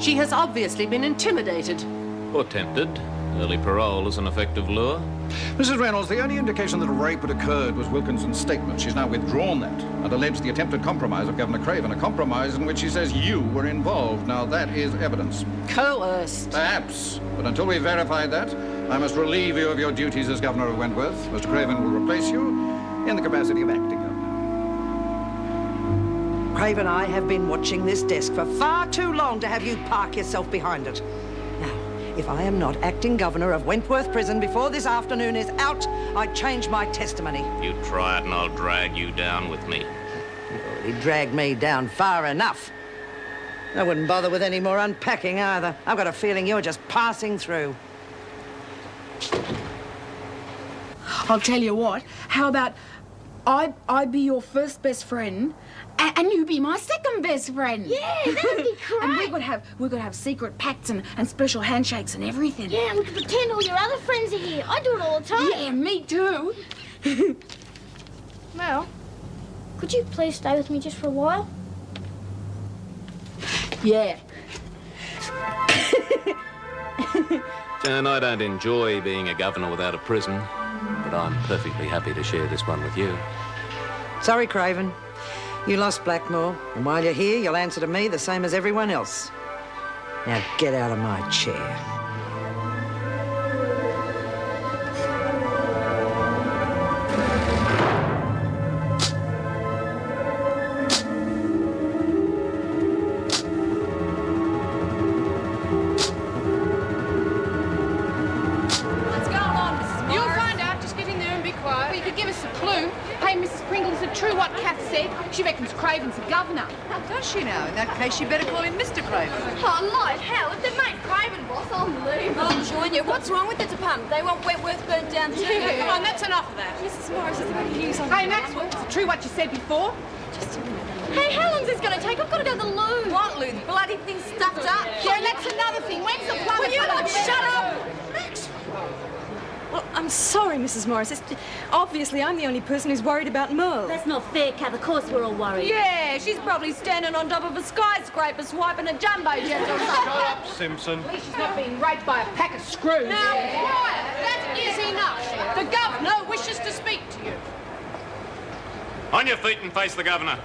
She has obviously been intimidated. Or tempted. Early parole is an effective lure. Mrs. Reynolds, the only indication that a rape had occurred was Wilkinson's statement. She's now withdrawn that and alleged the attempted compromise of Governor Craven, a compromise in which she says you were involved. Now, that is evidence. Coerced. Perhaps. But until we verify that, I must relieve you of your duties as Governor of Wentworth. Mr. Craven will replace you in the capacity of acting governor. Craven, I have been watching this desk for far too long to have you park yourself behind it. Now, if I am not acting governor of Wentworth Prison before this afternoon is out, I change my testimony. You try it and I'll drag you down with me. You've already dragged me down far enough. I wouldn't bother with any more unpacking either. I've got a feeling you're just passing through. I'll tell you what, how about I be your first best friend and you be my second best friend? Yeah, that'd be great. And we could have secret pacts and special handshakes and everything. Yeah, and we could pretend all your other friends are here. I do it all the time. Yeah, me too. Mel, could you please stay with me just for a while? Yeah. Jan, I don't enjoy being a governor without a prison, but I'm perfectly happy to share this one with you. Sorry, Craven. You lost Blackmore, and while you're here, you'll answer to me the same as everyone else. Now get out of my chair. What's going on, Mrs. Morris? You'll find out. Just get in there and be quiet. Well, you could give us a clue. Hey, Mrs. Pringle, is it true what Kath said? She reckons Craven's the governor. Does she now? In that case, you better call him Mr. Craven. Oh, light hell, if they make Craven boss, I'll leave. I'll join you. What's wrong with the department? They want Wentworth burnt down too. Come on, that's enough of that. Mrs. Morris, is there any news on Hey, Maxwell, is it true what you said before? Hey, how long is this going to take? I've got to go to the loo. What, Lou? The bloody thing's stuffed up. Yeah, that's another thing. When's the plumber? Will you not shut up? Well, I'm sorry, Mrs. Morris. Obviously, I'm the only person who's worried about Merle. That's not fair, Kath. Of course we're all worried. Yeah, she's probably standing on top of a skyscraper swiping a jumbo jet or something. Shut up, Simpson. At least she's not being raped by a pack of screws. Now, quiet. That is enough. The governor wishes to speak to you. On your feet and face the governor.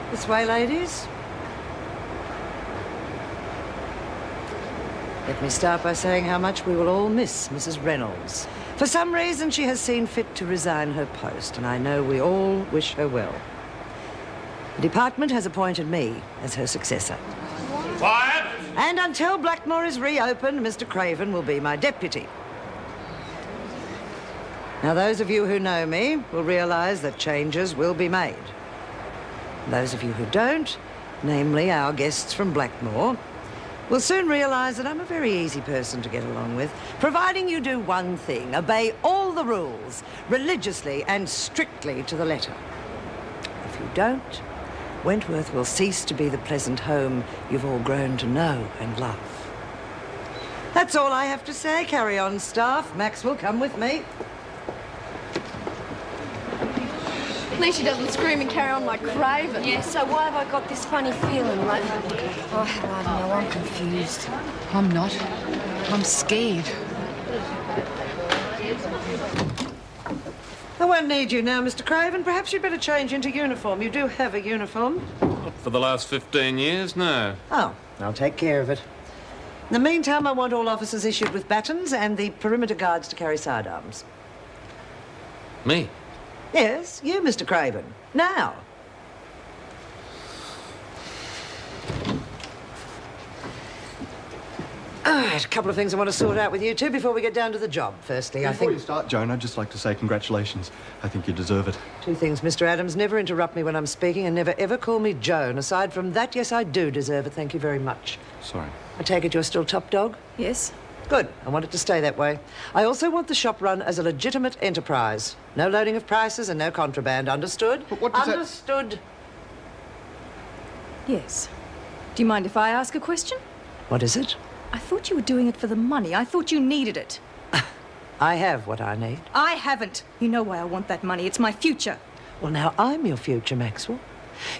This way, ladies. Let me start by saying how much we will all miss Mrs. Reynolds. For some reason, she has seen fit to resign her post, and I know we all wish her well. The department has appointed me as her successor. Quiet! And until Blackmore is reopened, Mr. Craven will be my deputy. Now, those of you who know me will realise that changes will be made. Those of you who don't, namely our guests from Blackmore, will soon realise that I'm a very easy person to get along with, providing you do one thing: obey all the rules, religiously and strictly to the letter. If you don't, Wentworth will cease to be the pleasant home you've all grown to know and love. That's all I have to say. Carry on, staff. Maxwell, come with me. At least she doesn't scream and carry on like Craven. Yeah, so why have I got this funny feeling? Like, oh, I don't know, I'm confused. I'm not. I'm scared. I won't need you now, Mr. Craven. Perhaps you'd better change into uniform. You do have a uniform. Not for the last 15 years, no. Oh, I'll take care of it. In the meantime, I want all officers issued with batons and the perimeter guards to carry sidearms. Me? Yes, you, Mr. Craven. Now. All right, a couple of things I want to sort out with you two before we get down to the job. Firstly, Before you start, Joan, I'd just like to say congratulations. I think you deserve it. Two things, Mr. Adams. Never interrupt me when I'm speaking and never ever call me Joan. Aside from that, yes, I do deserve it. Thank you very much. Sorry. I take it you're still top dog? Yes. Good. I want it to stay that way. I also want the shop run as a legitimate enterprise. No loading of prices and no contraband. Understood? But what does that... Understood. Yes. Do you mind if I ask a question? What is it? I thought you were doing it for the money. I thought you needed it. I have what I need. I haven't. You know why I want that money. It's my future. Well, now, I'm your future, Maxwell.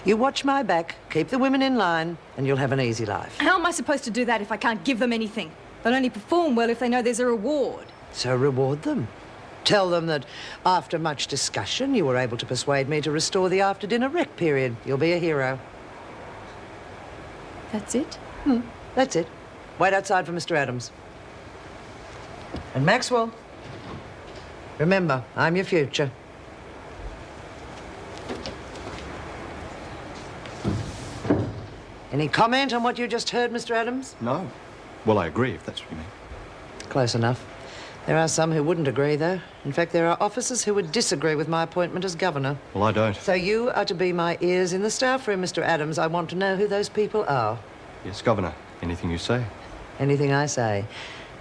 You watch my back, keep the women in line, and you'll have an easy life. How am I supposed to do that if I can't give them anything? They'll only perform well if they know there's a reward. So reward them. Tell them that after much discussion, you were able to persuade me to restore the after-dinner rec period. You'll be a hero. That's it? That's it. Wait outside for Mr. Adams. And Maxwell, remember, I'm your future. Any comment on what you just heard, Mr. Adams? No. Well, I agree, if that's what you mean. Close enough. There are some who wouldn't agree, though. In fact, there are officers who would disagree with my appointment as governor. Well, I don't. So you are to be my ears in the staff room, Mr. Adams. I want to know who those people are. Yes, Governor. Anything you say. Anything I say.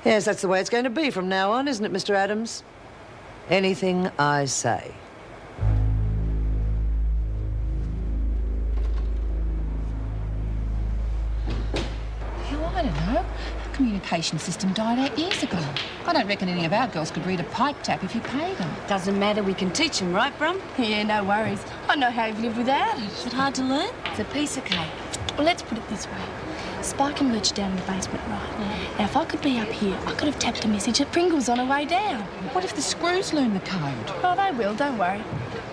Yes, that's the way it's going to be from now on, isn't it, Mr. Adams? Anything I say. Hell, I don't know. Our communication system died 8 years ago. I don't reckon any of our girls could read a pipe tap if you paid them. Doesn't matter, we can teach them, right, Brum? Yeah, no worries. I know how you've lived without it. Is it hard to learn? It's a piece of cake. Well, let's put it this way. Spike and Lurch down in the basement, right? Now, if I could be up here, I could have tapped a message at Pringles on her way down. What if the screws learn the code? Oh, they will, don't worry.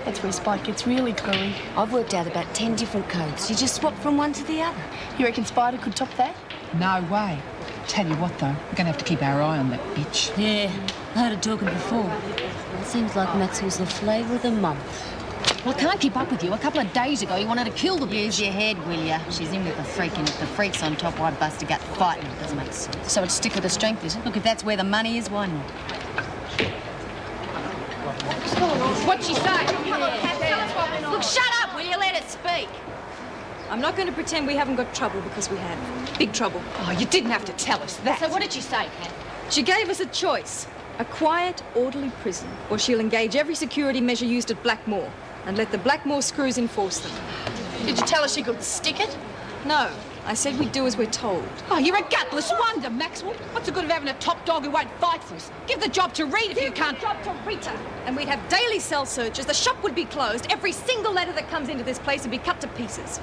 That's where Spike gets really cluey. I've worked out about 10 different codes. You just swap from one to the other. You reckon Spider could top that? No way. Tell you what, though, we're going to have to keep our eye on that bitch. Yeah, I heard her talking before. It seems like Maxwell's the flavour of the month. Well, I can't keep up with you. A couple of days ago, you wanted to kill the bitch. Use your head, will ya? She's in with the freak, and if the freak's on top, why bust a gut fighting? It doesn't make sense. So it's stick with the strength, is it? Look, if that's where the money is, why not? What'd she say? Look, shut up, will you? Let it speak. I'm not going to pretend we haven't got trouble because we have. Big trouble. Oh, you didn't have to tell us that. So what did she say, Kat? She gave us a choice. A quiet, orderly prison, or she'll engage every security measure used at Blackmore and let the Blackmore screws enforce them. Did you tell her she could stick it? No, I said we'd do as we're told. Oh, you're a gutless wonder, Maxwell. What's the good of having a top dog who won't fight for us? Give the job to Reed if you can't. Job to Rita. And we'd have daily cell searches. The shop would be closed. Every single letter that comes into this place would be cut to pieces.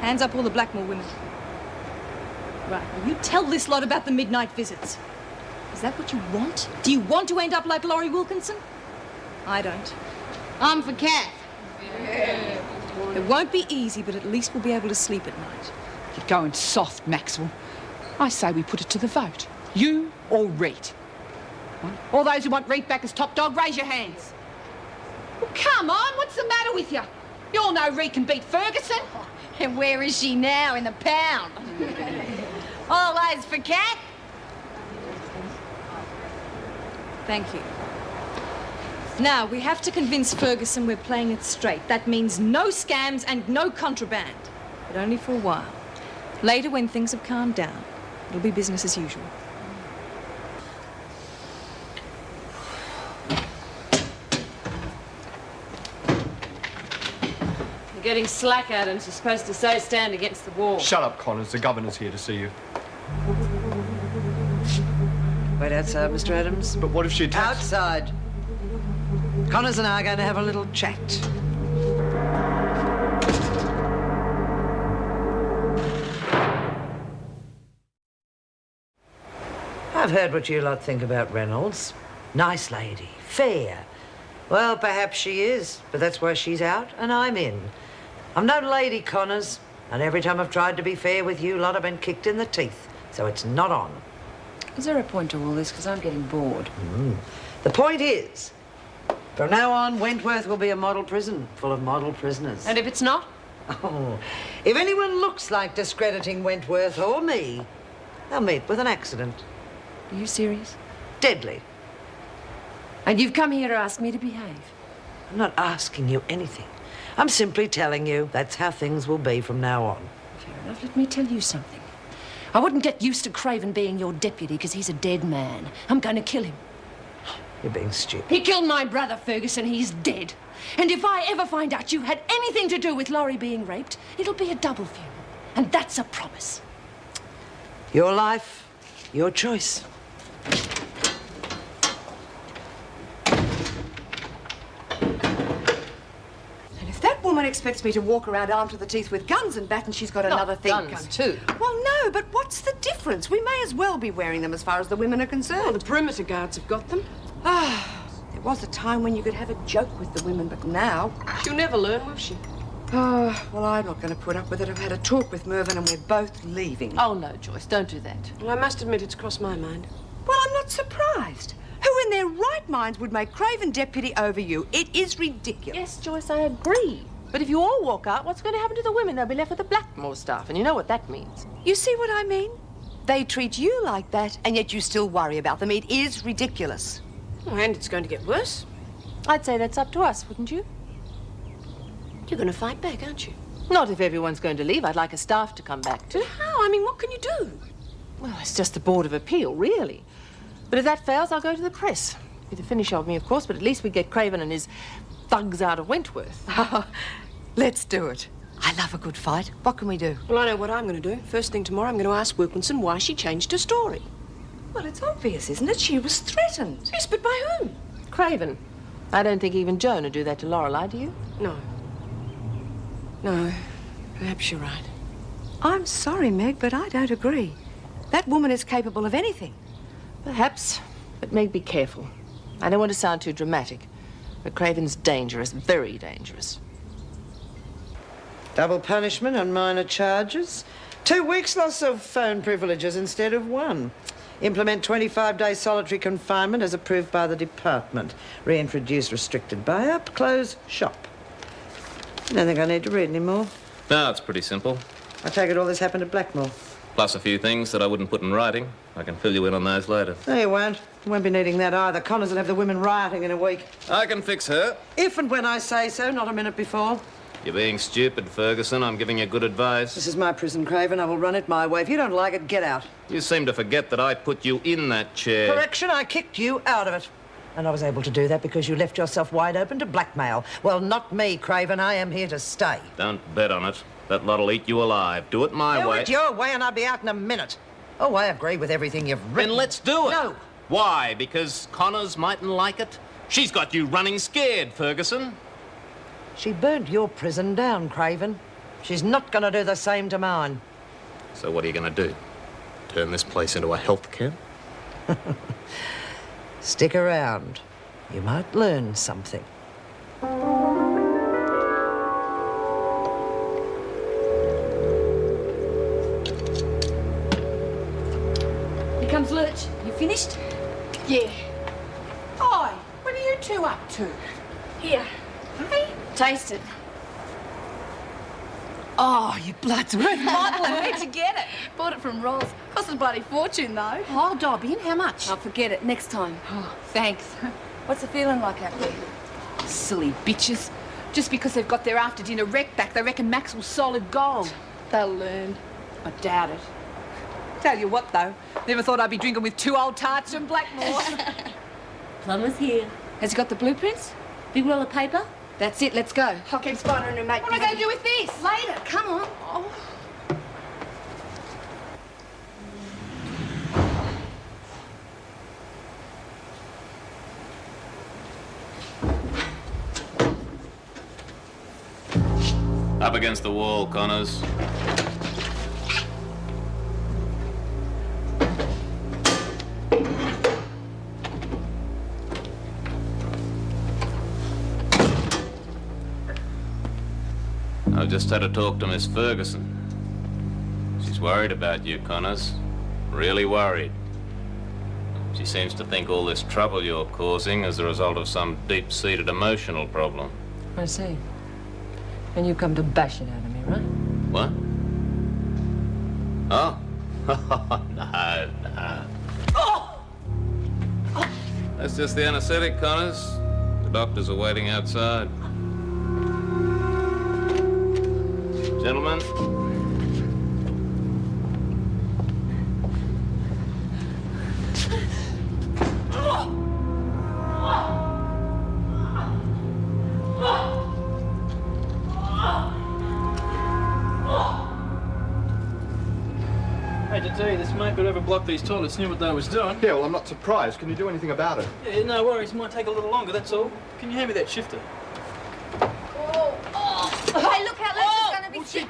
Hands up all the Blackmore women. Right, now you tell this lot about the midnight visits. Is that what you want? Do you want to end up like Laurie Wilkinson? I don't. I'm for Kat. It won't be easy, but at least we'll be able to sleep at night. You're going soft, Maxwell. I say we put it to the vote. You or Reed. All those who want Reed back as top dog, raise your hands. Well, come on, what's the matter with you? You all know Reed can beat Ferguson. And where is she now? In the pound. All eyes for Kat. Thank you. Now, we have to convince Ferguson we're playing it straight. That means no scams and no contraband. But only for a while. Later, when things have calmed down, it'll be business as usual. You're getting slack, Adams. You're supposed to so stand against the wall. Shut up, Connors. The governor's here to see you. Wait outside, Mr. Adams. But what if she attacks? Outside. Connors and I are going to have a little chat. I've heard what you lot think about Reynolds. Nice lady, fair. Well, perhaps she is, but that's why she's out and I'm in. I'm no lady, Connors, and every time I've tried to be fair with you lot, I've been kicked in the teeth, so it's not on. Is there a point to all this? Because I'm getting bored. The point is, from now on, Wentworth will be a model prison full of model prisoners. And if it's not? Oh, if anyone looks like discrediting Wentworth or me, they'll meet with an accident. Are you serious? Deadly. And you've come here to ask me to behave? I'm not asking you anything. I'm simply telling you that's how things will be from now on. Fair enough. Let me tell you something. I wouldn't get used to Craven being your deputy because he's a dead man. I'm going to kill him. You're being stupid. He killed my brother, Ferguson. He's dead. And if I ever find out you had anything to do with Laurie being raped, it'll be a double funeral. And that's a promise. Your life, your choice. And if that woman expects me to walk around armed to the teeth with guns and bat, and she's got another thing. guns too. Well, no, but what's the difference? We may as well be wearing them as far as the women are concerned. Well, the perimeter guards have got them. There was a time when you could have a joke with the women, but now... She'll never learn, will she? Oh, well, I'm not going to put up with it. I've had a talk with Mervyn and we're both leaving. Oh, no, Joyce, don't do that. Well, I must admit it's crossed my mind. Well, I'm not surprised. Who in their right minds would make Craven deputy over you? It is ridiculous. Yes, Joyce, I agree. But if you all walk out, what's going to happen to the women? They'll be left with the Blackmore staff, and you know what that means. You see what I mean? They treat you like that, and yet you still worry about them. It is ridiculous. Oh, and it's going to get worse. I'd say that's up to us, wouldn't you? You're going to fight back, aren't you? Not if everyone's going to leave. I'd like a staff to come back to. But how? I mean, what can you do? Well, it's just the Board of Appeal, really. But if that fails, I'll go to the press. Be the finish of me, of course, but at least we get Craven and his thugs out of Wentworth. Let's do it. I love a good fight. What can we do? Well, I know what I'm going to do. First thing tomorrow, I'm going to ask Wilkinson why she changed her story. Well, it's obvious, isn't it? She was threatened. Yes, but by whom? Craven. I don't think even Joan would do that to Lorelei, do you? No. No. Perhaps you're right. I'm sorry, Meg, but I don't agree. That woman is capable of anything. Perhaps, but Meg, be careful. I don't want to sound too dramatic, but Craven's dangerous, very dangerous. Double punishment on minor charges. 2 weeks loss of phone privileges instead of 1. Implement 25-day solitary confinement as approved by the department. Reintroduce restricted buy-up. Close shop. I don't think I need to read any more. No, it's pretty simple. I take it all this happened at Blackmore. Plus a few things that I wouldn't put in writing. I can fill you in on those later. No, you won't. You won't be needing that either. Connors will have the women rioting in a week. I can fix her. If and when I say so, not a minute before. You're being stupid, Ferguson. I'm giving you good advice. This is my prison, Craven. I will run it my way. If you don't like it, get out. You seem to forget that I put you in that chair. Correction, I kicked you out of it. And I was able to do that because you left yourself wide open to blackmail. Well, not me, Craven. I am here to stay. Don't bet on it. That lot'll eat you alive. Do it my way. Do it your way and I'll be out in a minute. Oh, I agree with everything you've written. Then let's do it. No. Why? Because Connors mightn't like it? She's got you running scared, Ferguson. She burnt your prison down, Craven. She's not going to do the same to mine. So what are you going to do? Turn this place into a health camp? Stick around. You might learn something. Here comes Lurch. You finished? Yeah. Oi, what are you two up to? Here. Hey? Taste it. Oh, you blood's worth bottling. Where'd you get it? Bought it from Ross. Cost us a bloody fortune, though. Oh, Dobby, and how much? I'll forget it next time. Oh, thanks. What's the feeling like out there? Silly bitches. Just because they've got their after-dinner wreck back, they reckon Maxwell's solid gold. They'll learn. I doubt it. Tell you what, though, never thought I'd be drinking with 2 old tarts from Blackmore. Plumber's here. Has he got the blueprints? Big roll of paper? That's it, let's go. I'll keep spidering her, mate. What am I going to do with this? Later, come on. Oh. Up against the wall, Connors. I've just had a talk to Miss Ferguson. She's worried about you, Connors. Really worried. She seems to think all this trouble you're causing is the result of some deep-seated emotional problem. I see. And you come to bash it out of me, right? What? Oh. No. Oh! That's just the anesthetic, Connors. The doctors are waiting outside. Gentlemen. Hate to tell you, this mate whoever blocked these toilets knew what they was doing. Yeah, well, I'm not surprised. Can you do anything about it? Yeah, no worries. Might take a little longer, that's all. Can you hand me that shifter? Oh!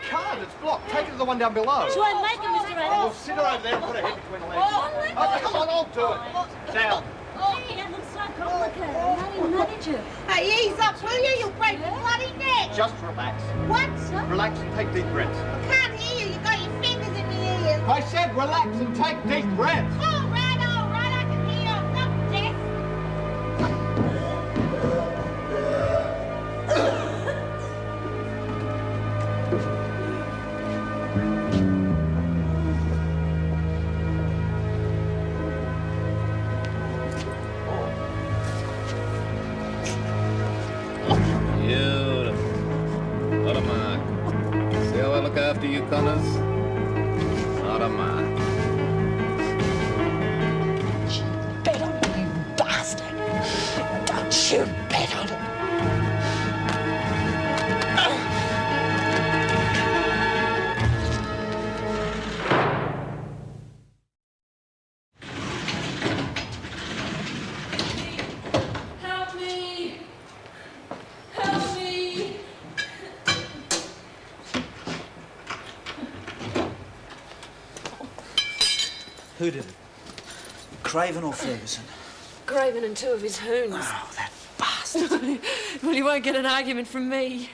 can't. It's blocked. Take it to the one down below. Shall I make it, Mr. I'll Adams? sit her over there and put her head between the legs. Oh, come on, I'll do it. Down. Oh, that looks so complicated. How do you manage it? Hey, ease up, will you? You'll break your bloody neck. Just relax. What? Relax and take deep breaths. I can't hear you. You got your fingers in the ears. I said relax and take deep breaths. All right, I can hear you. I'm not deaf. Beautiful. Not a mark. See how I look after you, Connors? Not a mark. Bet on it, you bastard. Don't you bet on it. Help me! Help me! Who did it? Craven or Ferguson? Craven and two of his hoons. Oh, that bastard. Well, you won't get an argument from me.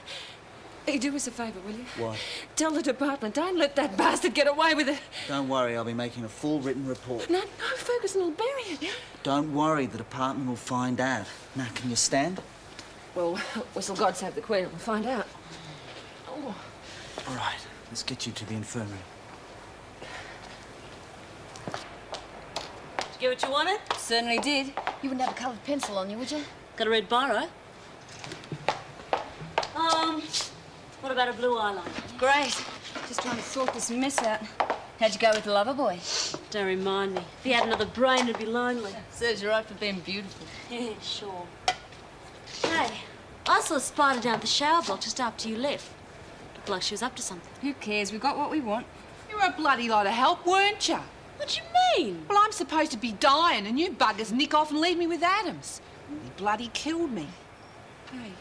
Hey, do us a favour, will you? What? Tell the department, don't let that bastard get away with it. Don't worry, I'll be making a full written report. No, Ferguson will bury it. Don't worry, the department will find out. Now, can you stand? Well, whistle God save the Queen, we'll find out. Oh. All right, let's get you to the infirmary. Did you get what you wanted? Certainly did. You wouldn't have a coloured pencil on you, would you? Got a red biro? What about a blue eyeliner? Great. Just trying to sort this mess out. How'd you go with the lover boy? Don't remind me. If he had another brain, it'd be lonely. Serves you right for being beautiful. Yeah, sure. Hey, I saw a spider down at the shower block just after you left. Looked like she was up to something. Who cares? We got what we want. You were a bloody lot of help, weren't you? What do you mean? Well, I'm supposed to be dying and you buggers nick off and leave me with Adams. He bloody killed me. Hey,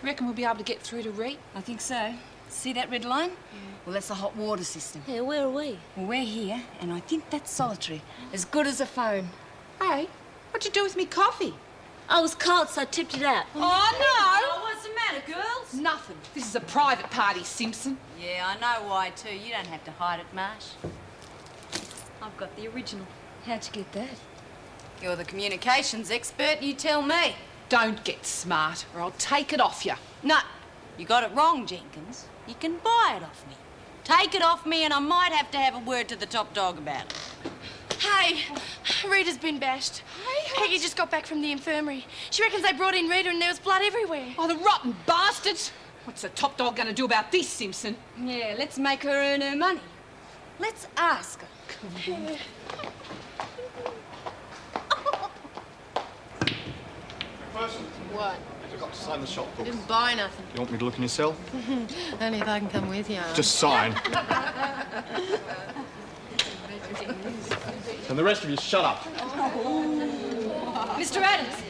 reckon we'll be able to get through to Reet? I think so. See that red line? Yeah. Well, that's the hot water system. Yeah, where are we? Well, we're here, and I think that's solitary. As good as a phone. Hey, what'd you do with me coffee? I was cold, so I tipped it out. Oh, no! Oh, what's the matter, girls? Nothing. This is a private party, Simpson. Yeah, I know why, too. You don't have to hide it, Marsh. I've got the original. How'd you get that? You're the communications expert, you tell me. Don't get smart, or I'll take it off you. No, you got it wrong, Jenkins. You can buy it off me. Take it off me, and I might have to have a word to the top dog about it. Hey, Rita's been bashed. Peggy just got back from the infirmary. She reckons they brought in Rita and there was blood everywhere. Oh, the rotten bastards! What's the top dog going to do about this, Simpson? Yeah, let's make her earn her money. Let's ask her. What? You've got to sign the shop book. Didn't buy nothing. You want me to look in your cell? Only if I can come with you. Just sign. And the rest of you, shut up. Mr. Adams!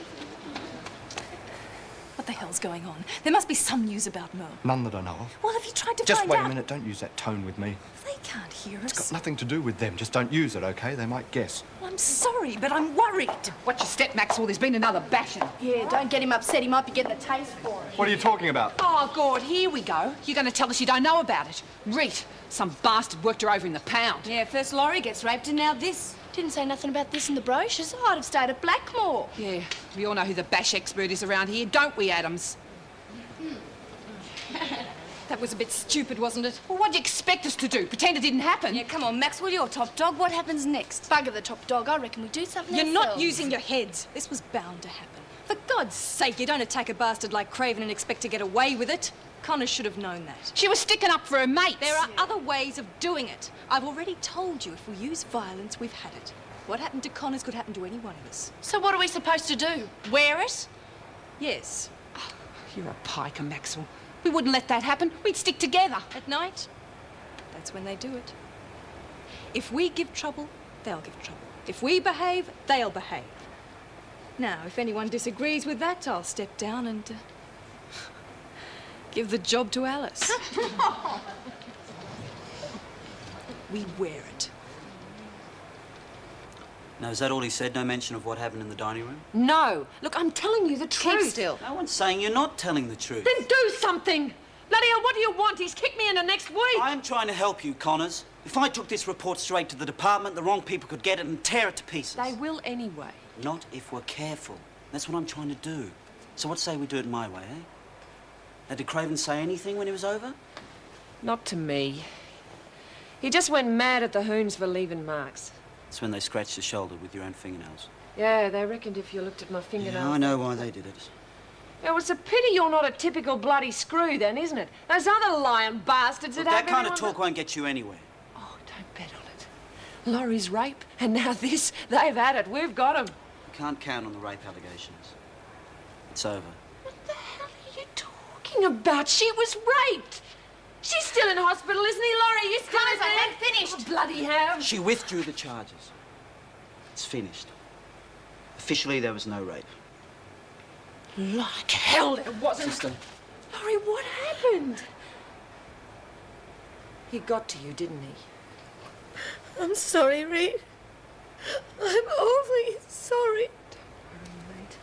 What the hell's going on? There must be some news about Merle. None that I know of. Well, have you tried to Just find wait out? a minute. Don't use that tone with me. They can't hear us. It's got nothing to do with them. Just don't use it, OK? They might guess. Well, I'm sorry, but I'm worried. Watch your step, Maxwell. There's been another bashing. Yeah, don't get him upset. He might be getting a taste for it. What are you talking about? Oh, God, here we go. You're going to tell us you don't know about it. Reet, some bastard worked her over in the pound. Yeah, first Laurie gets raped and now this. Didn't say nothing about this in the brochures. I'd have stayed at Blackmore. Yeah, we all know who the bash expert is around here, don't we, Adams? That was a bit stupid, wasn't it? Well, what do you expect us to do? Pretend it didn't happen? Yeah, come on, Maxwell, you're top dog. What happens next? Bugger the top dog. I reckon we do something You're ourselves. not using your heads. This was bound to happen. For God's sake, you don't attack a bastard like Craven and expect to get away with it. Connor should have known that. She was sticking up for her mates. There are other ways of doing it. I've already told you if we use violence, we've had it. What happened to Connors could happen to any one of us. So what are we supposed to do? Wear it? Yes. Oh, you're a piker, Maxwell. We wouldn't let that happen. We'd stick together. At night, that's when they do it. If we give trouble, they'll give trouble. If we behave, they'll behave. Now, if anyone disagrees with that, I'll step down and give the job to Alice. we wear it. Now, is that all he said? No mention of what happened in the dining room? No. Look, I'm telling you the truth. Keep still. No one's saying you're not telling the truth. Then do something! Bloody hell, what do you want? He's kicked me into next week. I'm trying to help you, Connors. If I took this report straight to the department, the wrong people could get it and tear it to pieces. They will anyway. Not if we're careful. That's what I'm trying to do. So what say we do it my way, eh? Now, did Craven say anything when he was over? Not to me. He just went mad at the Hoons for leaving marks. It's when they scratched the shoulder with your own fingernails. Yeah, they reckoned if you looked at my fingernails... Yeah, I know why they did it. Well, it's a pity you're not a typical bloody screw then, isn't it? Those other lying bastards Look, that have that kind of everyone... talk won't get you anywhere. Oh, don't bet on it. Laurie's rape, and now this. They've had it. We've got 'em. You can't count on the rape allegations. It's over. What the hell are you talking about? She was raped. She's still in hospital, isn't he, Laurie? You still Connors, I there? haven't finished. Oh, bloody hell. She withdrew the charges. It's finished. Officially, there was no rape. Like hell there wasn't. Sister. Laurie, what happened? He got to you, didn't he? I'm sorry, Reed. I'm awfully sorry. Don't worry, mate.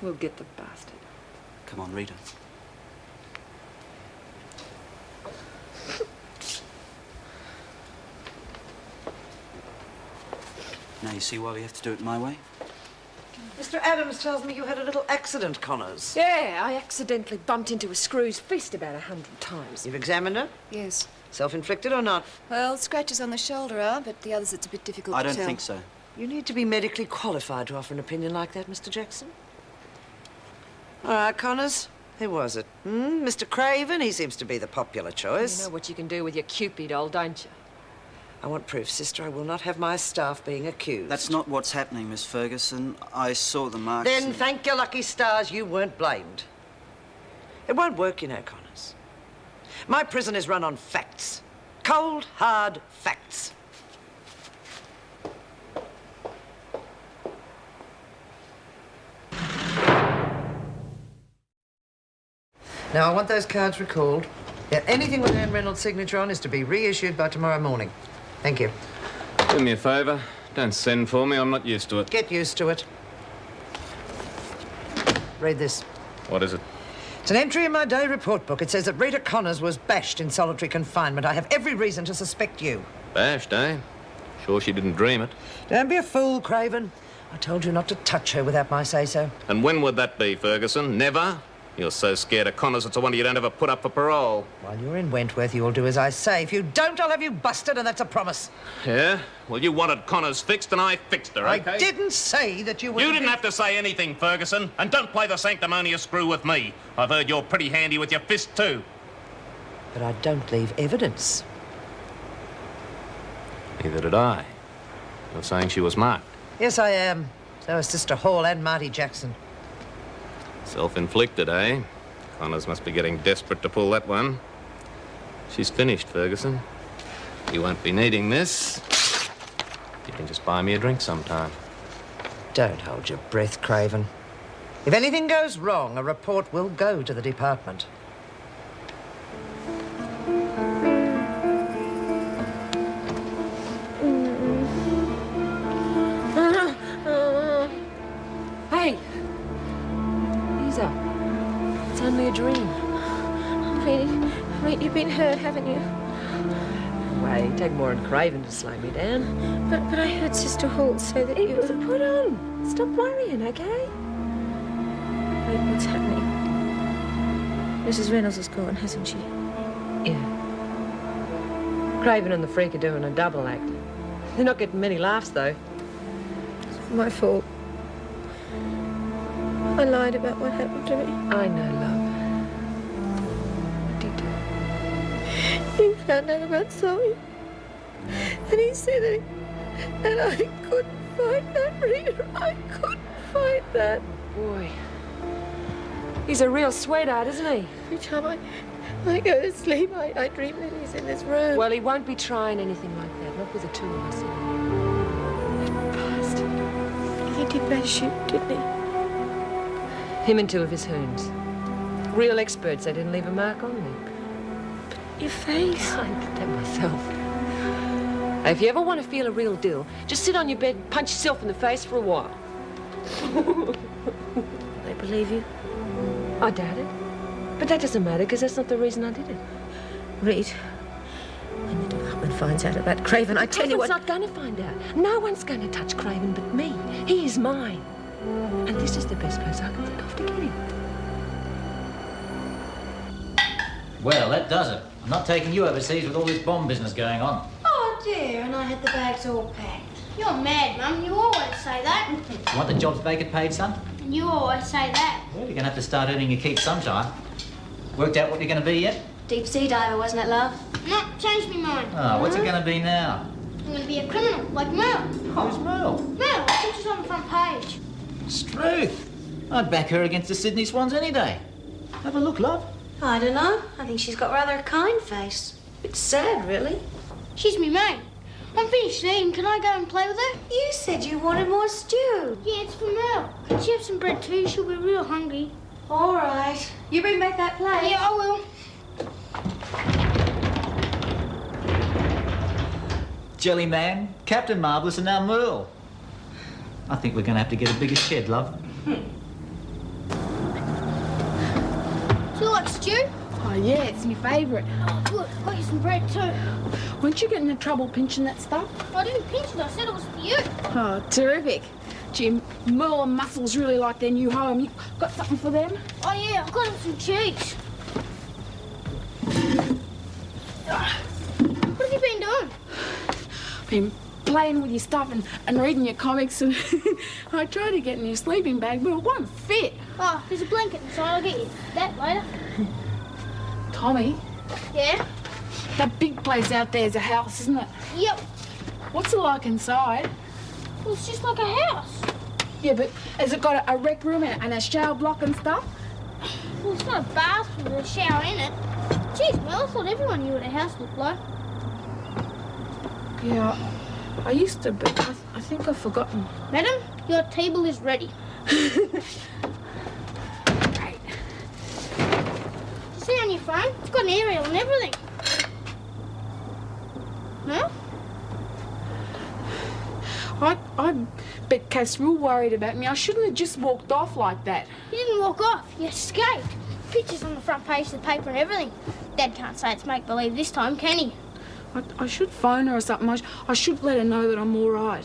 We'll get the bastard. Come on, Rita. Now you see why we have to do it my way? Mr. Adams tells me you had a little accident, Connors. Yeah, I accidentally bumped into a screw's fist about 100 times. You've examined her? Yes. Self-inflicted or not? Well, scratches on the shoulder are, but the others it's a bit difficult I to don't tell. think so. You need to be medically qualified to offer an opinion like that, Mr. Jackson. All right, Connors. Who was it? Mr. Craven? He seems to be the popular choice. You know what you can do with your Cupid doll, don't you? I want proof, sister. I will not have my staff being accused. That's not what's happening, Miss Ferguson. I saw the marks. Then thank your lucky stars you weren't blamed. It won't work, you know, Connors. My prison is run on facts. Cold, hard facts. Now, I want those cards recalled. Yeah, anything with Anne Reynolds' signature on is to be reissued by tomorrow morning. Thank you. Do me a favour. Don't send for me. I'm not used to it. Get used to it. Read this. What is it? It's an entry in my day report book. It says that Rita Connors was bashed in solitary confinement. I have every reason to suspect you. Bashed, eh? Sure she didn't dream it. Don't be a fool, Craven. I told you not to touch her without my say-so. And when would that be, Ferguson? Never? You're so scared of Connors, it's a wonder you don't ever put up for parole. While you're in Wentworth, you'll do as I say. If you don't, I'll have you busted, and that's a promise. Yeah? Well, you wanted Connors fixed, and I fixed her, okay? I didn't say that you were... You didn't have to say anything, Ferguson. And don't play the sanctimonious screw with me. I've heard you're pretty handy with your fist, too. But I don't leave evidence. Neither did I. You're saying she was marked. Yes, I am. So are Sister Hall and Marty Jackson. Self-inflicted, eh? Connors must be getting desperate to pull that one. She's finished, Ferguson. You won't be needing this. You can just buy me a drink sometime. Don't hold your breath, Craven. If anything goes wrong, a report will go to the department. Hey! Ease up. It's only a dream. Wait, you've been hurt, haven't you? Wait, take more than Craven to slow me down. But I heard Sister Holt say that you... Put on. Stop worrying, okay? Wait, what's happening? Mrs. Reynolds has gone, hasn't she? Yeah. Craven and the freak are doing a double act. They're not getting many laughs, though. It's my fault. I lied about what happened to me. I know, love. What did you do? He found out about Zoe. And he said it. And I couldn't fight that, Rita. I couldn't fight that. Boy. He's a real sweetheart, isn't he? Every time I go to sleep, I dream that he's in this room. Well, he won't be trying anything like that. Not with the two of us. He did bash you, didn't he? Him and two of his hoons. Real experts. They didn't leave a mark on me. Your face. I did that myself. If you ever want to feel a real deal, just sit on your bed and punch yourself in the face for a while. They believe you? I doubt it. But that doesn't matter, because that's not the reason I did it. Reed, when the department finds out about Craven, I tell you what... Craven's not going to find out. No one's going to touch Craven but me. He is mine. And this is the best place I can think of to get him. Well, that does it. I'm not taking you overseas with all this bomb business going on. Oh dear, and I had the bags all packed. You're mad, Mum. You always say that. You want the jobs vacant paid, son? And you always say that. Well, you're going to have to start earning your keep sometime. Worked out what you're going to be yet? Deep sea diver, wasn't it, love? No, changed me mind. Oh, what's it going to be now? I'm going to be a criminal, like Merle. Who's Merle? Merle, pictures on the front page. Struth. I'd back her against the Sydney Swans any day. Have a look, love. I don't know. I think she's got rather a kind face. It's sad, really. She's me mate. I'm finished eating. Can I go and play with her? You said you wanted more stew. Yeah, it's for Merle. Can she have some bread too? She'll be real hungry. All right. You bring back that plate? Yeah, I will. Jelly Man, Captain Marvellous, and now Merle. I think we're going to have to get a bigger shed, love. Do you like stew? Oh, yeah, it's my favourite. Oh, good. Got you some bread too. Weren't you getting in trouble pinching that stuff? I didn't pinch it. I said it was for you. Oh, terrific. Jim, Merle and Muscles really like their new home. You got something for them? Oh, yeah. I've got them some cheese. What have you been doing? Been playing with your stuff and reading your comics, and I tried to get in your sleeping bag, but it won't fit. Oh, there's a blanket inside. I'll get you that later. Tommy? Yeah? That big place out there's a house, isn't it? Yep. What's it like inside? Well, it's just like a house. Yeah, but has it got a rec room and a shower block and stuff? Well, it's not a bathroom with a shower in it. Geez, Mel, I thought everyone knew what a house looked like. Yeah, I used to, but I think I've forgotten. Madam, your table is ready. Great. You see on your phone? It's got an aerial and everything. No? I bet Cass real worried about me. I shouldn't have just walked off like that. You didn't walk off. You escaped. Pictures on the front page of the paper and everything. Dad can't say it's make-believe this time, can he? I should phone her or something. I should let her know that I'm all right.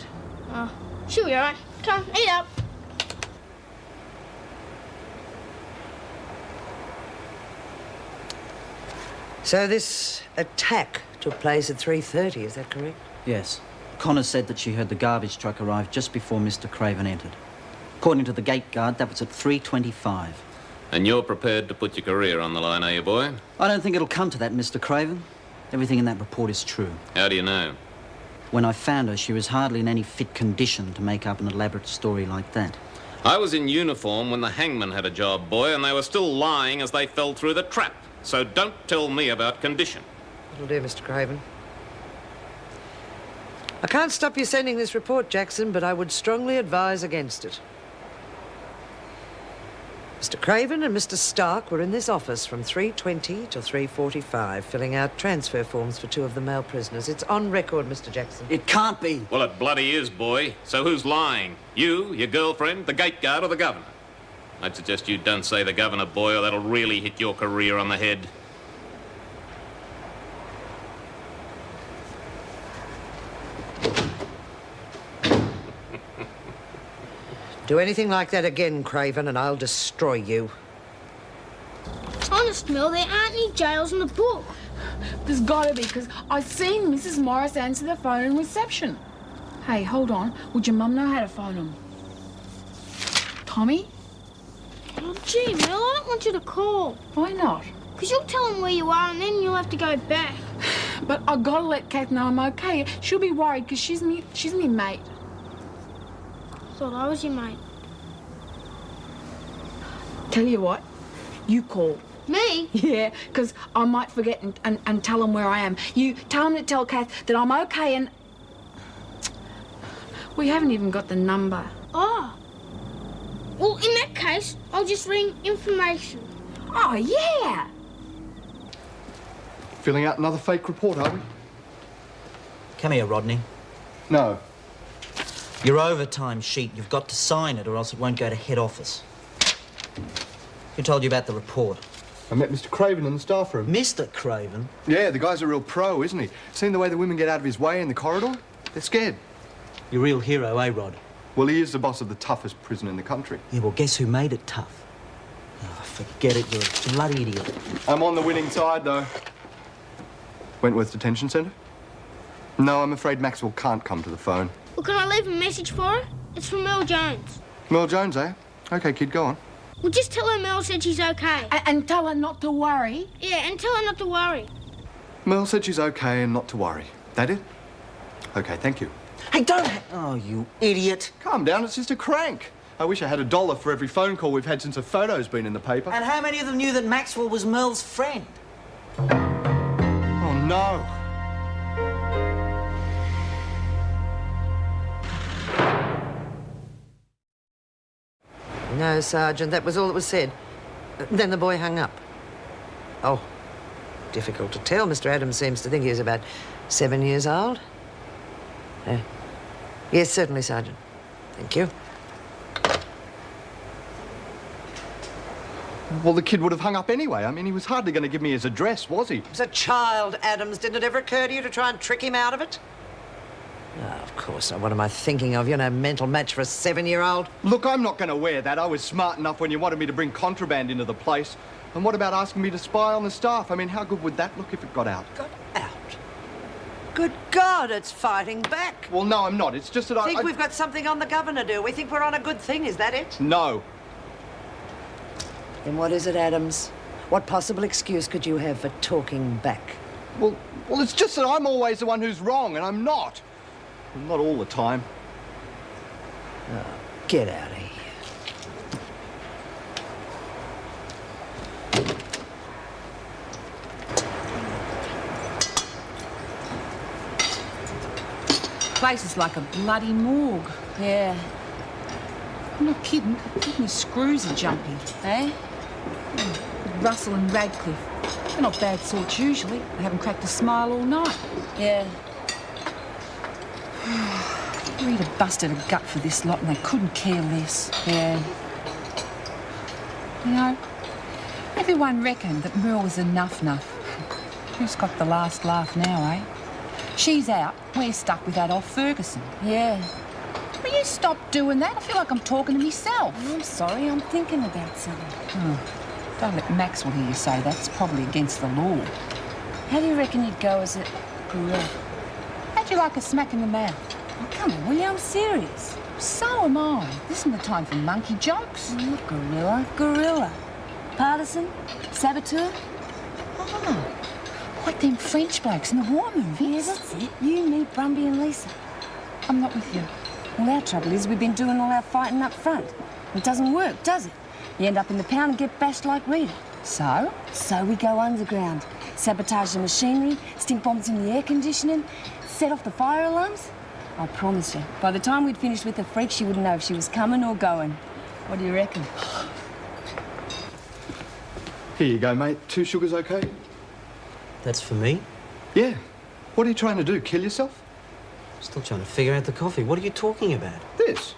Oh, she'll be all right. Come, eat up. So this attack took place at 3:30, is that correct? Yes. Connor said that she heard the garbage truck arrive just before Mr. Craven entered. According to the gate guard, that was at 3:25. And you're prepared to put your career on the line, are you, boy? I don't think it'll come to that, Mr. Craven. Everything in that report is true. How do you know? When I found her, she was hardly in any fit condition to make up an elaborate story like that. I was in uniform when the hangman had a job, boy, and they were still lying as they fell through the trap. So don't tell me about condition. That'll do, Mr. Craven. I can't stop you sending this report, Jackson, but I would strongly advise against it. Mr. Craven and Mr. Stark were in this office from 3:20 to 3:45, filling out transfer forms for 2 of the male prisoners. It's on record, Mr. Jackson. It can't be. Well, it bloody is, boy. So who's lying? You, your girlfriend, the gate guard, or the governor? I'd suggest you don't say the governor, boy, or that'll really hit your career on the head. Do anything like that again, Craven, and I'll destroy you. Honest, Mel, there aren't any jails in the book. There's gotta be, because I've seen Mrs. Morris answer the phone in reception. Hey, hold on. Would your mum know how to phone them? Tommy? Oh, gee, Mel, I don't want you to call. Why not? Because you'll tell them where you are and then you'll have to go back. But I gotta let Kath know I'm okay. She'll be worried because she's me mate. Thought I was your mate. Tell you what, you call. Me? Yeah, because I might forget and tell them where I am. You tell them to tell Kath that I'm okay and... We haven't even got the number. Oh. Well, in that case, I'll just ring information. Oh, yeah. Filling out another fake report, are we? Come here, Rodney. No. Your overtime sheet, you've got to sign it or else it won't go to head office. Who told you about the report? I met Mr. Craven in the staff room. Mr. Craven? Yeah, the guy's a real pro, isn't he? Seen the way the women get out of his way in the corridor? They're scared. Your real hero, eh, Rod? Well, he is the boss of the toughest prison in the country. Yeah, well, guess who made it tough? Oh, forget it, you're a bloody idiot. I'm on the winning side, though. Wentworth Detention Centre? No, I'm afraid Maxwell can't come to the phone. Well, can I leave a message for her? It's from Mel Jones. Mel Jones, eh? OK, kid, go on. Well, just tell her Mel said she's okay. And tell her not to worry. Yeah, and tell her not to worry. Mel said she's OK and not to worry. That it? OK, thank you. Hey, don't... Oh, you idiot. Calm down, it's just a crank. I wish I had $1 for every phone call we've had since a photo's been in the paper. And how many of them knew that Maxwell was Merle's friend? Oh, no. No, Sergeant, that was all that was said. Then the boy hung up. Oh, difficult to tell. Mr. Adams seems to think he was about 7 years old. Yes, certainly, Sergeant. Thank you. Well, the kid would have hung up anyway. I mean, he was hardly going to give me his address, was he? He was a child, Adams. Didn't it ever occur to you to try and trick him out of it? Oh, of course not. What am I thinking of? You're no mental match for a 7-year-old. Look, I'm not going to wear that. I was smart enough when you wanted me to bring contraband into the place. And what about asking me to spy on the staff? I mean, how good would that look if it got out? Got out? Good God, it's fighting back. Well, no, I'm not. It's just that Think we've got something on the governor, do we? Think we're on a good thing, is that it? No. Then what is it, Adams? What possible excuse could you have for talking back? Well, it's just that I'm always the one who's wrong, and I'm not. Well, not all the time. Oh, get out of here. Place is like a bloody morgue. Yeah. I'm not kidding. Even the screws are jumpy. Eh? Russell and Radcliffe. They're not bad sorts usually. They haven't cracked a smile all night. Yeah. Rita busted a gut for this lot and they couldn't care less. Yeah. You know, everyone reckoned that Merle was enough. Who's got the last laugh now, eh? She's out, we're stuck with that off Ferguson. Yeah. Will you stop doing that? I feel like I'm talking to myself. I'm sorry, I'm thinking about something. Oh, don't let Maxwell hear you say that. It's probably against the law. How do you reckon you'd go as a gorilla? How'd you like a smack in the mouth? Oh, come on, will you? I'm serious. So am I. This isn't the time for monkey jokes. Not gorilla. Gorilla. Partisan? Saboteur? Oh, like them French blokes in the war movies. Yeah, that's it. You, me, Brumby and Lisa. I'm not with you. Well, our trouble is we've been doing all our fighting up front. It doesn't work, does it? You end up in the pound and get bashed like Rita. So? So we go underground, sabotage the machinery, stink bombs in the air conditioning, set off the fire alarms. I promise you, by the time we'd finished with the freak, she wouldn't know if she was coming or going. What do you reckon? Here you go, mate. 2 sugars, OK? That's for me? Yeah. What are you trying to do, kill yourself? Still trying to figure out the coffee. What are you talking about? This.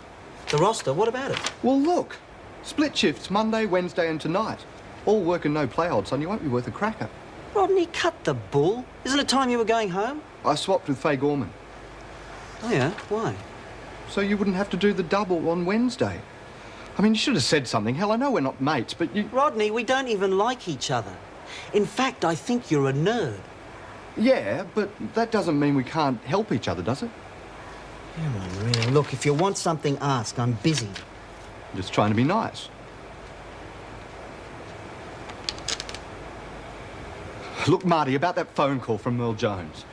The roster, what about it? Well, look. Split shifts, Monday, Wednesday and tonight. All work and no play, old son. You won't be worth a cracker. Rodney, cut the bull. Isn't it time you were going home? I swapped with Faye Gorman. Oh, yeah? Why? So you wouldn't have to do the double on Wednesday. I mean, you should have said something. Hell, I know we're not mates, but you... Rodney, we don't even like each other. In fact, I think you're a nerd. Yeah, but that doesn't mean we can't help each other, does it? Come on, really. Look, if you want something, ask. I'm busy. Just trying to be nice. Look, Marty, about that phone call from Merle Jones.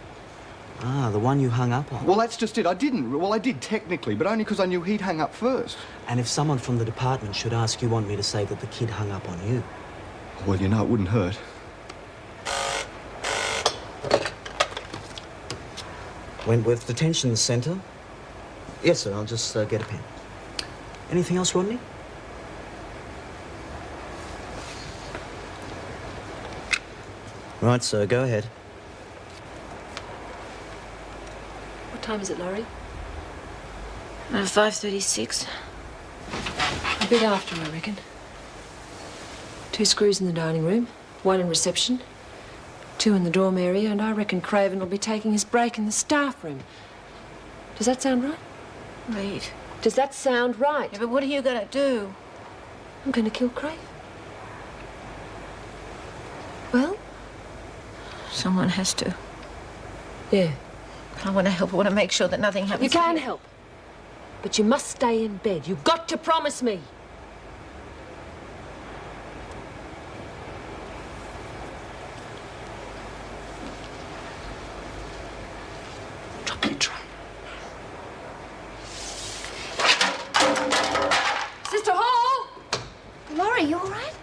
Ah, the one you hung up on. Well, that's just it. I didn't. Well, I did technically, but only because I knew he'd hung up first. And if someone from the department should ask, you want me to say that the kid hung up on you? Well, you know, it wouldn't hurt. Wentworth Detention Centre? Yes, sir. I'll just get a pen. Anything else, Rodney? Right, sir. Go ahead. What time is it, Laurie? 5:36. A bit after, I reckon. 2 screws in the dining room, 1 in reception, 2 in the dorm area, and I reckon Craven will be taking his break in the staff room. Does that sound right? Right. Does that sound right? Yeah, but what are you gonna do? I'm gonna kill Craven. Well? Someone has to. Yeah. I want to help. I want to make sure that nothing happens. You can help. But you must stay in bed. You've got to promise me. Drop your tray. Sister Hall! Laurie, you all right?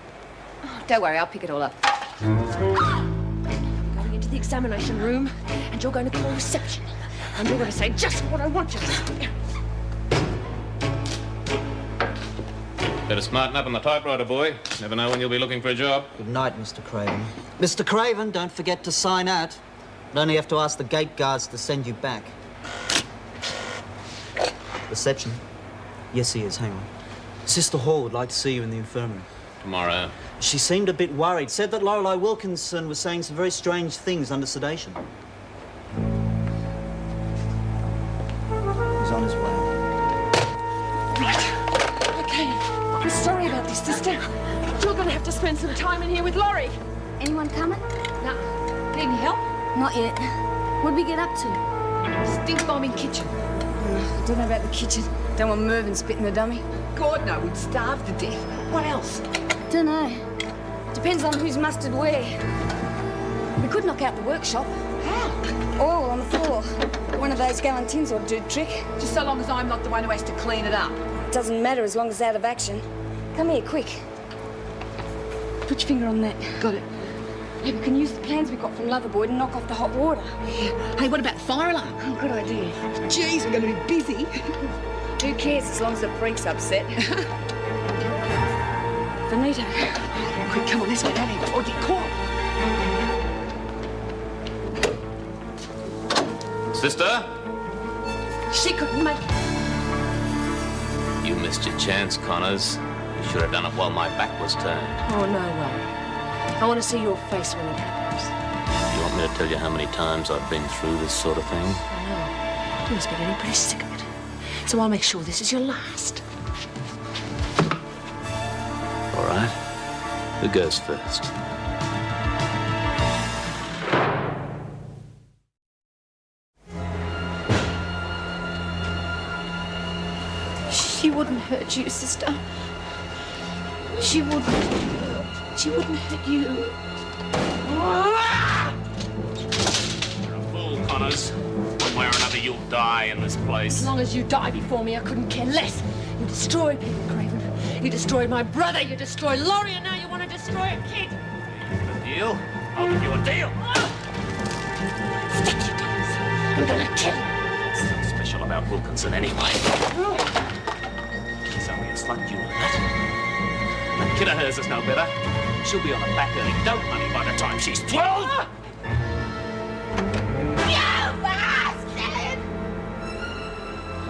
Oh, don't worry, I'll pick it all up. I'm going into the examination room, and you're going to call reception. And you're going to say just what I want you to say. Better smarten up on the typewriter, boy. Never know when you'll be looking for a job. Good night, Mr. Craven. Mr. Craven, don't forget to sign out. You only have to ask the gate guards to send you back. Reception? Yes, he is. Hang on. Sister Hall would like to see you in the infirmary. Tomorrow. She seemed a bit worried. Said that Lorelei Wilkinson was saying some very strange things under sedation. He's on his way. Okay. I'm sorry about this, sister. You're going to have to spend some time in here with Laurie. Anyone coming? No. Need any help? Not yet. What'd we get up to? Stink bombing kitchen. I don't know about the kitchen. Don't want Mervyn spitting the dummy. God, no, we'd starve to death. What else? Don't know. Depends on who's mustard where. We could knock out the workshop. How? Oil on the floor. One of those gallon tins will do the trick. Just so long as I'm not the one who has to clean it up. Doesn't matter as long as it's out of action. Come here, quick. Put your finger on that. Got it. Yeah, we can use the plans we got from Loverboy and knock off the hot water. Yeah. Hey, what about the fire alarm? Oh, good idea. Jeez, we're going to be busy. Who cares as long as the freak's upset? Benito. Quick, come on, let's get out of here. Or get caught. Sister? She couldn't make it. You missed your chance, Connors. You should have done it while my back was turned. Oh, no way. I want to see your face when it happens. You want me to tell you how many times I've been through this sort of thing? I know. You must be getting pretty sick of it. So I'll make sure this is your last. All right. Who goes first? She wouldn't hurt you, sister. She wouldn't. She wouldn't hurt you. You're a fool, Connors. One way or another, you'll die in this place. As long as you die before me, I couldn't care less. You destroyed people, Craven. You destroyed my brother. You destroyed Laurie, and now you want to destroy a kid. A deal? I'll give you a deal. Stick your deals. I'm gonna kill you. What's so special about Wilkinson anyway? She's only a slut, you know that. That kid of hers is no better. She'll be on her back earning dope money by the time she's 12.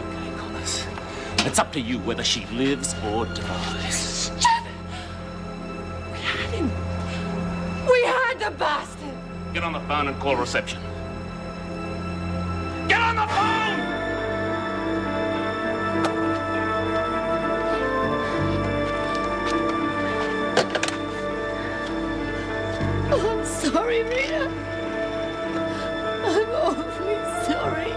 Okay, Connors. It's up to you whether she lives or dies. We had him. We had the bastard. Get on the phone and call reception. Get on the phone! I'm sorry, Rita. I'm awfully sorry.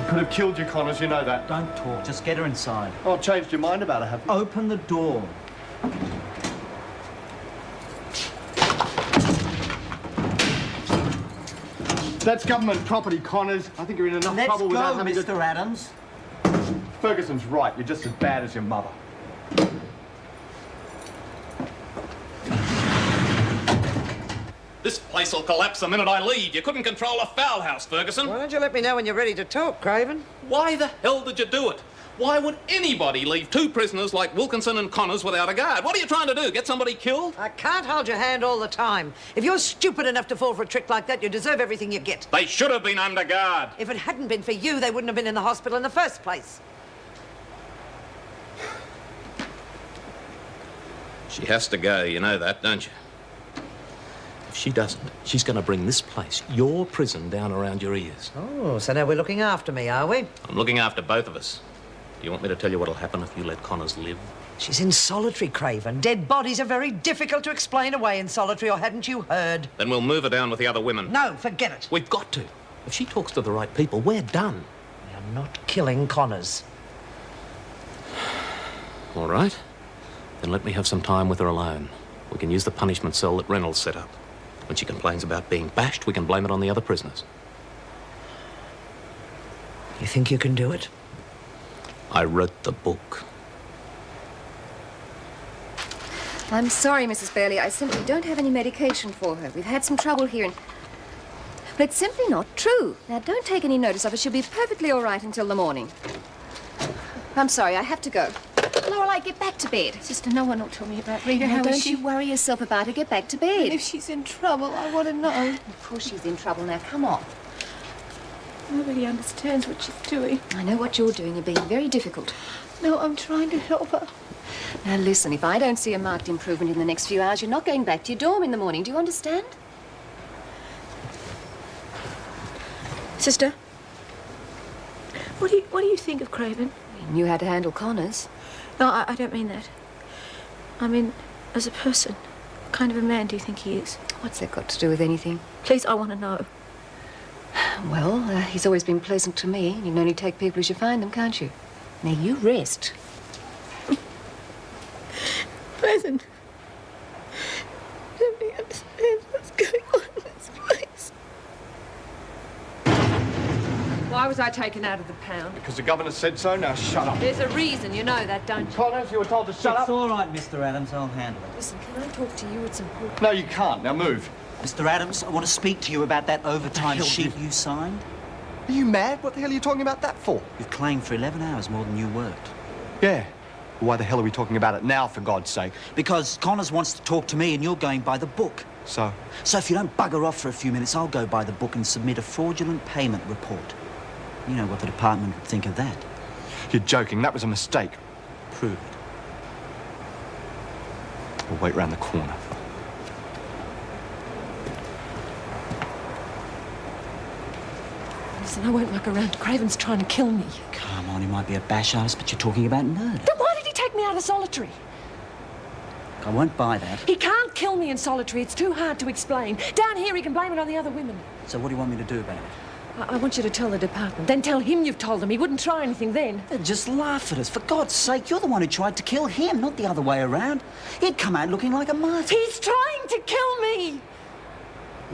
Could have killed you, Connors, you know that. Don't talk. Just get her inside. Oh, changed your mind about it, have you? Open the door. That's government property, Connors. I think you're in enough trouble without having to... Mr. Adams. Ferguson's right. You're just as bad as your mother. This place will collapse the minute I leave. You couldn't control a foul house, Ferguson. Why don't you let me know when you're ready to talk, Craven? Why the hell did you do it? Why would anybody leave two prisoners like Wilkinson and Connors without a guard? What are you trying to do, get somebody killed? I can't hold your hand all the time. If you're stupid enough to fall for a trick like that, you deserve everything you get. They should have been under guard. If it hadn't been for you, they wouldn't have been in the hospital in the first place. She has to go, you know that, don't you? If she doesn't, she's going to bring this place, your prison, down around your ears. Oh, so now we're looking after me, are we? I'm looking after both of us. Do you want me to tell you what'll happen if you let Connors live? She's in solitary, Craven. Dead bodies are very difficult to explain away in solitary, or hadn't you heard? Then we'll move her down with the other women. No, forget it. We've got to. If she talks to the right people, we're done. We are not killing Connors. All right. Then let me have some time with her alone. We can use the punishment cell that Reynolds set up. When she complains about being bashed, we can blame it on the other prisoners. You think you can do it? I wrote the book. I'm sorry, Mrs. Bailey. I simply don't have any medication for her. We've had some trouble here and... But it's simply not true. Now, don't take any notice of her. She'll be perfectly all right until the morning. I'm sorry, I have to go. Lorelei, get back to bed. Sister, no one will tell me about Rita. Now, How is don't she? you worry yourself about her. Get back to bed. But if she's in trouble, I want to know. Of course she's in trouble now. Come on. Nobody understands what she's doing. I know what you're doing. You're being very difficult. No, I'm trying to help her. Now, listen, if I don't see a marked improvement in the next few hours, you're not going back to your dorm in the morning. Do you understand? Sister, what do you think of Craven? You knew how to handle Connors. No, I don't mean that. I mean, as a person, what kind of a man do you think he is? What's that got to do with anything? Please, I want to know. Well, he's always been pleasant to me. You can only take people as you find them, can't you? Now, you rest. Pleasant. Nobody understands what's going on in this place. Why was I taken out of the pound? Because the governor said so. Now shut up. There's a reason, you know that, don't you? Connors, you were told to shut up. It's all right, Mr. Adams. I'll handle it. Listen, can I talk to you? It's important. No, you can't. Now move. Mr. Adams, I want to speak to you about that overtime hell sheet you signed. Are you mad? What the hell are you talking about that for? You've claimed for 11 hours more than you worked. Yeah. Why the hell are we talking about it now, for God's sake? Because Connors wants to talk to me and you're going by the book. So? So if you don't bugger off for a few minutes, I'll go by the book and submit a fraudulent payment report. You know what the department would think of that. You're joking. That was a mistake. Prove it. We'll wait round the corner. Listen, I won't muck around. Craven's trying to kill me. Come on, he might be a bash artist, but you're talking about murder. Then why did he take me out of solitary? I won't buy that. He can't kill me in solitary. It's too hard to explain. Down here, he can blame it on the other women. So what do you want me to do about it? I want you to tell the department. Then tell him you've told him. He wouldn't try anything then. They'd just laugh at us. For God's sake, you're the one who tried to kill him, not the other way around. He'd come out looking like a martyr. He's trying to kill me!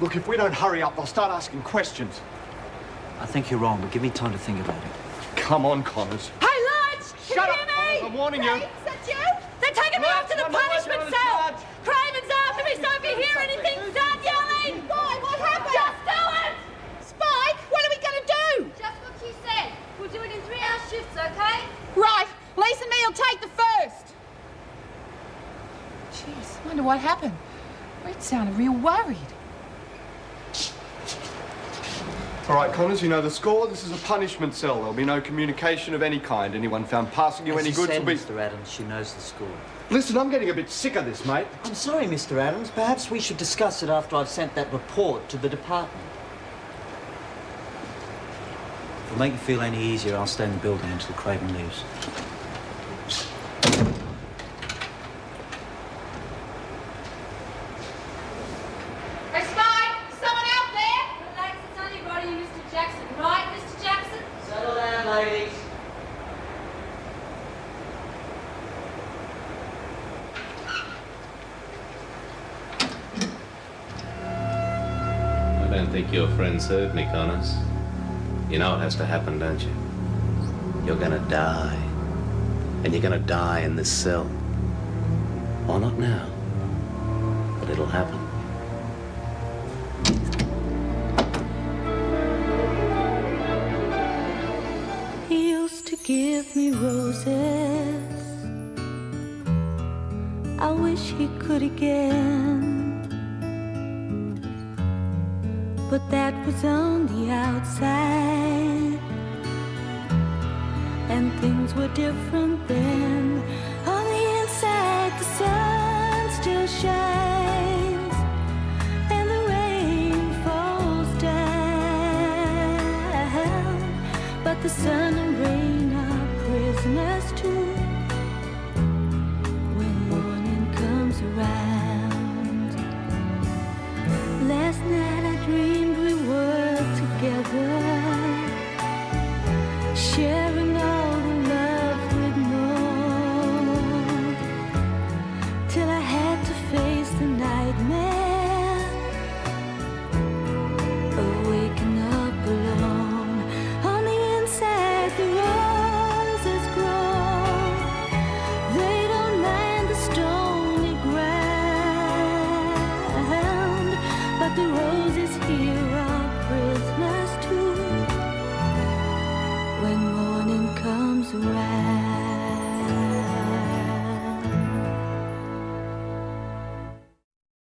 Look, if we don't hurry up, they'll start asking questions. I think you're wrong, but give me time to think about it. Come on, Connors. Hey, lads! Shut up, Connors, I'm warning you. Is that you? They're taking me off to the punishment cell! Craven's after me, so if you hear anything, start yelling! Spike, what happened? Just do it! Spike, what are we going to do? Just what you said. We'll do it in 3-hour shifts, okay? Right, Lisa and me will take the first. Jeez, I wonder what happened. Reed sounded real worried. All right, Connors, you know the score. This is a punishment cell. There'll be no communication of any kind. Anyone found passing you any goods will be... Mr. Adams, she knows the score. Listen, I'm getting a bit sick of this, mate. I'm sorry, Mr. Adams. Perhaps we should discuss it after I've sent that report to the department. If it'll make you feel any easier, I'll stay in the building until Craven leaves. Hey, Spike, is someone out there? Relax, it's only Roddy and Mr. Jackson, right, Mr. Jackson? Settle down, ladies. I don't think your friends heard me, Connors. You know what has to happen, don't you? You're gonna die. And you're gonna die in this cell. Or not now. But it'll happen. He used to give me roses. I wish he could again, but that was on the outside, and things were different then. On the inside, the sun still shines, and the rain falls down, but the sun and rain are prisoners too. When morning comes around, last night I dreamed we were together, sharing all the love we'd known, till I had to face the nightmare of waking up alone. On the inside, the roses grow. They don't mind the stony ground, but the roses here are prisoners too. When morning comes around.